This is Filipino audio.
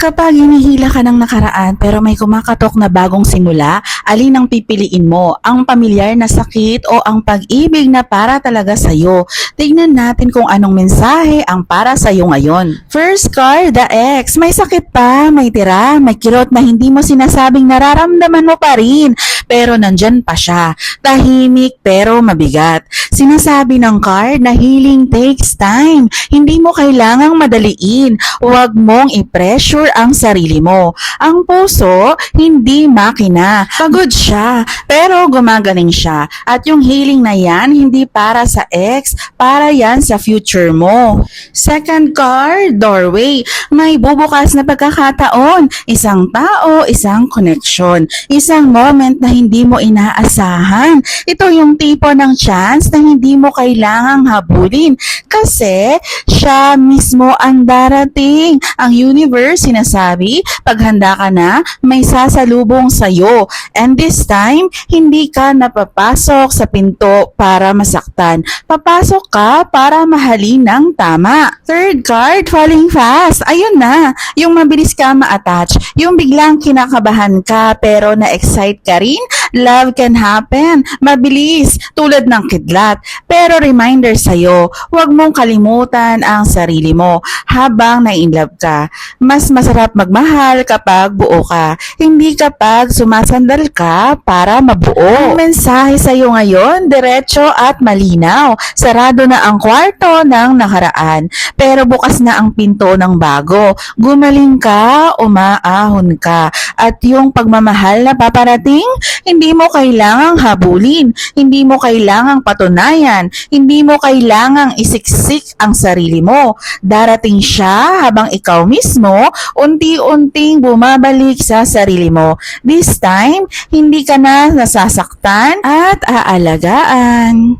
Kapag hinihila ka ng nakaraan pero may kumakatok na bagong simula, alin ang pipiliin mo? Ang pamilyar na sakit o ang pag-ibig na para talaga sa'yo? Tignan natin kung anong mensahe ang para sa'yo ngayon. First card, the ex. May sakit pa, may tira, may kirot na hindi mo sinasabing nararamdaman mo pa rin. Pero nandyan pa siya. Tahimik pero mabigat. Sinasabi ng card na healing takes time. Hindi mo kailangang madaliin. Huwag mong i-pressure ang sarili mo. Ang puso, hindi makina. Pagod siya, pero gumagaling siya. At yung healing na yan, hindi para sa ex, para yan sa future mo. Second card, doorway. May bubukas na pagkakataon. Isang tao, isang connection. Isang moment na hindi mo inaasahan. Ito yung tipo ng chance na hindi mo kailangang habulin. Kasi siya mismo ang darating. Ang universe sinasabi, paghanda ka na, may sasalubong sa'yo. And this time, hindi ka napapasok sa pinto para masaktan. Papasok ka para mahalin ng tama. Third card, falling fast. Ayun na, yung mabilis ka ma-attach. Yung biglang kinakabahan ka pero na-excite ka rin. Love can happen. Mabilis, tulad ng kidlat. Pero reminder sa'yo, huwag mong kalimutan ang sarili mo habang na-inlove ka. Mas masarap magmahal kapag buo ka, hindi kapag sumasandal ka para mabuo. Ang mensahe sa iyo ngayon, diretso at malinaw. Sarado na ang kwarto ng nakaraan, pero bukas na ang pinto ng bago. Gumaling ka, umaahon ka. At yung pagmamahal na paparating, hindi mo kailangang habulin, hindi mo kailangang patunayan, hindi mo kailangang isiksik ang sarili mo. Darating siya habang ikaw mismo unti-unting bumabalik sa sarili mo. This time, hindi ka na nasasaktan at aalagaan.